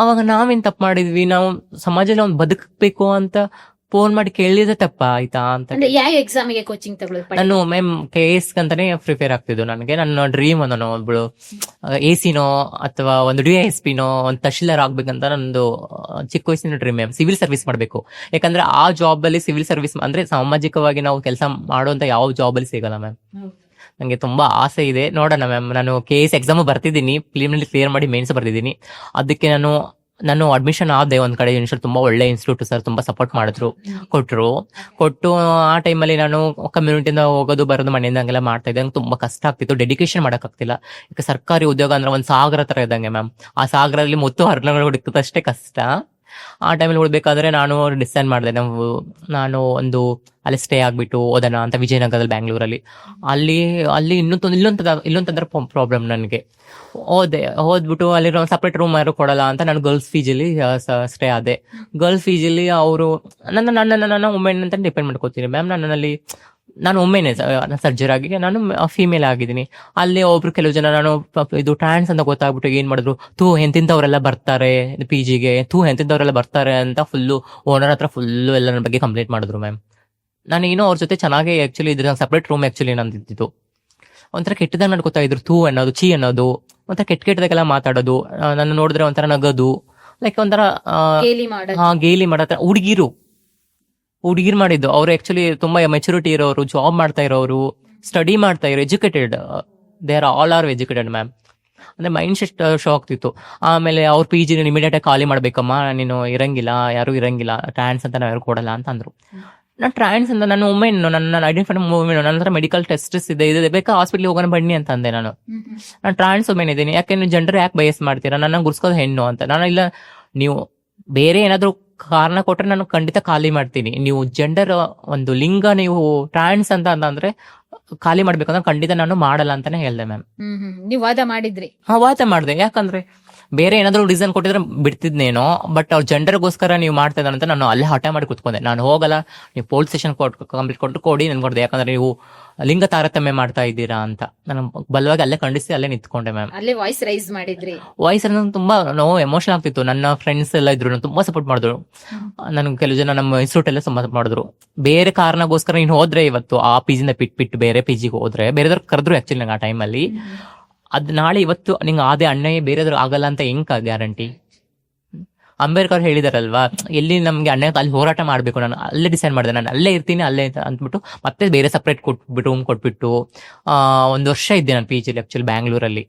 ಅವಾಗ ನಾವೇನ್ ತಪ್ಪು ಮಾಡಿದ್ವಿ, ನಾವು ಸಮಾಜದಲ್ಲಿ ಅವ್ನು ಬದುಕಬೇಕು ಅಂತ ಫೋನ್ ಮಾಡಿ ಕೇಳಿದ್ರೆ ತಪ್ಪ ಆಯ್ತಾ ಅಂತ. ಅಂದ್ರೆ ಯಾವ ಎಕ್ಸಾಮಿಗೆ ಕೋಚಿಂಗ್ ತಗೊಳ್ಳೋದು? ನಾನು ಮ್ಯಾಮ್ KS ಅಂತಾನೆ ಪ್ರಿಪೇರ್ ಆಗ್ತಿದ್ದು. ನನಗೆ ನನ್ನ ಡ್ರೀಮ್ ನಾನು ಒಬ್ಳು AC ನೋ ಅಥವಾ ಒಂದು DISPನೋ ಒಂದು ತಹಶೀಲ್ದಾರ್ ಆಗ್ಬೇಕಂತ ನಂದು ಚಿಕ್ಕ ವಯಸ್ಸಿನ ಡ್ರೀಮ್ ಮ್ಯಾಮ್. ಸಿವಿಲ್ ಸರ್ವಿಸ್ ಮಾಡಬೇಕು. ಯಾಕಂದ್ರೆ ಆ ಜಾಬ್ ಅಲ್ಲಿ ಸಿವಿಲ್ ಸರ್ವಿಸ್ ಅಂದ್ರೆ ಸಾಮಾಜಿಕವಾಗಿ ನಾವು ಕೆಲಸ ಮಾಡುವಂತ ಯಾವ ಜಾಬ್ ಅಲ್ಲಿ ಸಿಗಲ್ಲ ಮ್ಯಾಮ್. ನಂಗೆ ತುಂಬಾ ಆಸೆ ಇದೆ, ನೋಡೋಣ ಮ್ಯಾಮ್. ನಾನು KS ಎಕ್ಸಾಮ್ ಬರ್ತಿದ್ದೀನಿ, ಪ್ರಿಲಿಮಿನರಿ ಕ್ಲಿಯರ್ ಮಾಡಿ ಮೇನ್ಸ್ ಬರ್ತಿದ್ದೀನಿ. ಅದಕ್ಕೆ ನಾನು ಅಡ್ಮಿಷನ್ ಆದೆ ಒಂದ್ ಕಡೆ ಇನ್ಸ್ಟಿಟ್ಯೂಟ್, ತುಂಬಾ ಒಳ್ಳೆ ಇನ್ಸ್ಟಿಟ್ಯೂಟ್ ಸರ್, ತುಂಬಾ ಸಪೋರ್ಟ್ ಮಾಡಿದ್ರು, ಕೊಟ್ಟು ಆ ಟೈಮಲ್ಲಿ ನಾನು ಕಮ್ಯುನಿಟಿಯಿಂದ ಹೋಗೋದು ಬರೋದು ಮನೆಯಿಂದ ಹಂಗೆಲ್ಲ ಮಾಡ್ತಾ ಇದ್ದೆ. ನಂಗೆ ತುಂಬಾ ಕಷ್ಟ ಆಗ್ತಿತ್ತು, ಡೆಡಿಕೇಶನ್ ಮಾಡಕ್ ಆಗ್ತಿಲ್ಲ. ಈಗ ಸರ್ಕಾರಿ ಉದ್ಯೋಗ ಅಂದ್ರೆ ಒಂದ್ ಸಾಗರ ತರ ಇದ್ದಂಗೆ ಮ್ಯಾಮ್. ಆ ಸಾಗರದಲ್ಲಿ ಮುತ್ತು ಹರಳುಗಳು ಹುಡುಕುತ್ತಷ್ಟೇ ಕಷ್ಟ. ಆ ಟೈಮಲ್ಲಿ ಉಳ್ಬೇಕಾದ್ರೆ ನಾನು ಡಿಸೈಡ್ ಮಾಡಿದೆ, ನಾನು ಒಂದು ಅಲ್ಲಿ ಸ್ಟೇ ಆಗ್ಬಿಟ್ಟು ಓದೋಣ ಅಂತ ವಿಜಯನಗರದಲ್ಲಿ, ಬ್ಯಾಂಗ್ಳೂರಲ್ಲಿ. ಅಲ್ಲಿ ಇಲ್ಲೊಂದು ಪ್ರಾಬ್ಲಮ್ ನನಗೆ. ಓದ್ಬಿಟ್ಟು ಅಲ್ಲಿ ಸಪ್ರೇಟ್ ರೂಮ್ ಯಾರು ಕೊಡಲ್ಲ ಅಂತ ನಾನು ಗರ್ಲ್ಸ್ ಫೀಜಲ್ಲಿ ಸ್ಟೇ ಆದೆ. ಗರ್ಲ್ಸ್ ಫೀಜಲ್ಲಿ ಅವರು ನನ್ನ ವುಮೆನ್ ಅಂತ ಡಿಪೆಂಡ್ ಮಾಡ್ಕೋತೀನಿ ಮ್ಯಾಮ್. ನಾನು ಒಮ್ಮೆನೆ ಸರ್ಜರ್ ಆಗಿ ನಾನು ಫೀಮೇಲ್ ಆಗಿದ್ದೀನಿ. ಅಲ್ಲಿ ಒಬ್ರು ಕೆಲವು ಜನ ನಾನು ಇದು ಟ್ರಾನ್ಸ್ ಅಂತ ಗೊತ್ತಾಗ್ಬಿಟ್ಟು ಏನ್ ಮಾಡಿದ್ರು, ಎಂತಿಂತವ್ರೆಲ್ಲ ಬರ್ತಾರೆ PGಗೆ, ಎಂತಿಂತವ್ರೆಲ್ಲ ಬರ್ತಾರೆ ಅಂತ ಫುಲ್ಲು ಓನರ್ ಹತ್ರ ಫುಲ್ಲು ಎಲ್ಲ ನನ್ನ ಬಗ್ಗೆ ಕಂಪ್ಲೇಂಟ್ ಮಾಡಿದ್ರು ಮ್ಯಾಮ್. ನಾನು ಏನೋ ಅವ್ರ ಜೊತೆ ಚೆನ್ನಾಗಿ ಆಕ್ಚುಲಿ ಇದ್ರೆ ಸಪ್ರೇಟ್ ರೂಮ್ ಆಕ್ಚುಲಿ ನಂದಿದ್ದು. ಒಂಥರ ಕೆಟ್ಟದಾಗ ನಡ್ಕೋತಾ ಇದ್ರು, ಅನ್ನೋದು, ಚೀ ಅನ್ನೋದು, ಒಂಥರ ಕೆಟ್ಟದಾಗೆಲ್ಲ ಮಾತಾಡೋದು, ನನ್ನ ನೋಡಿದ್ರೆ ಒಂಥರ ನಗೋದು, ಲೈಕ್ ಒಂಥರ ಗೇಲಿ ಮಾಡೋ ಹುಡುಗಿರ್ ಮಾಡಿದ್ದು. ಅವ್ರು ಆಕ್ಚುಲಿ ತುಂಬಾ ಮೆಚುರಿಟಿ ಇರೋರು, ಜಾಬ್ ಮಾಡ್ತಾ ಇರೋರು, ಸ್ಟಡಿ ಮಾಡ್ತಾ ಇರೋ, educated, they all are educated ma'am. ಅಂದ್ರೆ ಮೈಂಡ್ ಸೆಟ್ ಶೋ ಆಗ್ತಿತ್ತು. ಆಮೇಲೆ ಅವ್ರ PG ಇಮಿಡಿಯೇಟ್ ಆಗಿ ಖಾಲಿ ಮಾಡ್ಬೇಕಮ್ಮ, ನೀನು ಇರಂಗಿಲ್ಲ, ಯಾರು ಇರಂಗಿಲ್ಲ, ಟ್ರಾನ್ಸ್ ಅಂತ ಯಾರು ಕೊಡಲ್ಲ ಅಂತ ಅಂದ್ರು. ನಾನು ಟ್ರಾನ್ಸ್ ಅಂತ ನಾನು ನನ್ನ ಐಡೆಂಟಿಫೈ ನನ್ನ ಹತ್ರ ಮೆಡಿಕಲ್ ಟೆಸ್ಟ್ಸ್ ಇದೆ, ಬೇಕಾ ಹಾಸ್ಪಿಟ್ಲ್ ಹೋಗೋಣ ಬನ್ನಿ ಅಂತ ಅಂದೆ. ನಾನು ಟ್ರಾನ್ಸ್ ವುಮೆನ್ ಇದ್ದೀನಿ, ಯಾಕೆ ನೀವು ಜೆಂಡರ್ ಯಾಕೆ ಬಯಸ್ ಮಾಡ್ತೀರಾ, ನನ್ನ ಗುರ್ಸ್ಕೋದು ಹೆಣ್ಣು ಅಂತ. ನಾನು ಇಲ್ಲ, ನೀವು ಬೇರೆ ಏನಾದ್ರು ಕಾರಣ ಕೊಟ್ರೆ ನಾನು ಖಂಡಿತ ಖಾಲಿ ಮಾಡ್ತೀನಿ. ನೀವು ಜೆಂಡರ್ ಒಂದು ಲಿಂಗ ನೀವು ಟ್ರಾನ್ಸ್ ಅಂತ ಅಂದ್ರೆ ಖಾಲಿ ಮಾಡ್ಬೇಕಂದ್ರೆ ಖಂಡಿತ ನಾನು ಮಾಡಲ್ಲ ಅಂತಾನೆ ಹೇಳ್ದೆ ಮ್ಯಾಮ್. ನೀವು ವಾದ ಮಾಡಿದ್ರಿ? ವಾದ ಮಾಡಿದೆ. ಯಾಕಂದ್ರೆ ಬೇರೆ ಏನಾದ್ರು ರೀಸನ್ ಕೊಟ್ಟಿದ್ರೆ ಬಿಡ್ತಿದ್ನೇನೋ, ಬಟ್ ಅವ್ರ ಜೆಂಡರ್ಗೋಸ್ಕರ ನೀವು ಮಾಡ್ತಾ ಇದ್ದಾರಂತ ನಾನು ಅಲ್ಲೇ ಹಠ ಮಾಡಿ ಕುತ್ಕೊಂಡೆ. ನಾನು ಹೋಗಲ್ಲ, ನೀವು ಪೊಲೀಸ್ ಸ್ಟೇಷನ್ ಕಂಪ್ಲೀಟ್ ಕೊಡಿ ನನ್ಗೆ, ಯಾಕಂದ್ರೆ ನೀವು ಲಿಂಗ ತಾರತಮ್ಯ ಮಾಡ್ತಾ ಇದ್ದೀರಾ ಅಂತ ನಾನು ಬಲವಾಗಿ ಅಲ್ಲೇ ಖಂಡಿಸಿ ಅಲ್ಲೇ ನಿಂತ್ಕೊಂಡೆ ಮ್ಯಾಮ್. ಅಲ್ಲೇ ವಾಯ್ಸ್ ರೈಸ್ ಮಾಡಿದ್ರಿ? ವಾಯ್ಸ್ ತುಂಬಾ ನೋವು, ಎಮೋಷನ್ ಆಗ್ತಿತ್ತು. ನನ್ನ ಫ್ರೆಂಡ್ಸ್ ಎಲ್ಲ ಇದ್ರು, ತುಂಬಾ ಸಪೋರ್ಟ್ ಮಾಡಿದ್ರು. ನನ್ಗೆ ಕೆಲವು ಜನ ನಮ್ಮ ಇನ್ಸ್ಟಿಟ್ಯೂಟ್ ಎಲ್ಲ ತುಂಬಾ ಮಾಡಿದ್ರು. ಬೇರೆ ಕಾರಣಗೋಸ್ಕರ ನೀನು ಹೋದ್ರೆ ಇವತ್ತು ಆ PGಯಿಂದ ಬಿಟ್ಟು ಬೇರೆ PGಗೆ ಹೋದ್ರೆ, ಬೇರೆದವ್ರು ಕರೆದ್ರು ಆಕ್ಚುಲಿ ನಂಗೆ ಆ ಟೈಮಲ್ಲಿ. ಅದ್ ನಾಳೆ ಇವತ್ತು ನಿಂಗೆ ಆದೇ ಅಣ್ಣಯ್ಯ ಬೇರೆದ್ರು ಆಗಲ್ಲ ಅಂತ ಹೆಂಗ್ ಗ್ಯಾರಂಟಿ? ಅಂಬೇಡ್ಕರ್ ಹೇಳಿದಾರಲ್ವಾ, ಎಲ್ಲಿ ನಮ್ಗೆ ಅಣ್ಣ ಅಲ್ಲಿ ಹೋರಾಟ ಮಾಡ್ಬೇಕು, ನಾನು ಅಲ್ಲೇ ಡಿಸೈಡ್ ಮಾಡಿದೆ, ನಾನು ಅಲ್ಲೇ ಇರ್ತೀನಿ ಅಲ್ಲೇ ಅಂದ್ಬಿಟ್ಟು ಮತ್ತೆ ಬೇರೆ ಸಪ್ರೇಟ್ ರೂಮ್ ಕೊಟ್ಬಿಟ್ಟು 1 ವರ್ಷ ಇದ್ದೆ ನಾನು PGಲಿ ಆಕ್ಚುಲಿ ಬ್ಯಾಂಗ್ಳೂರಲ್ಲಿ.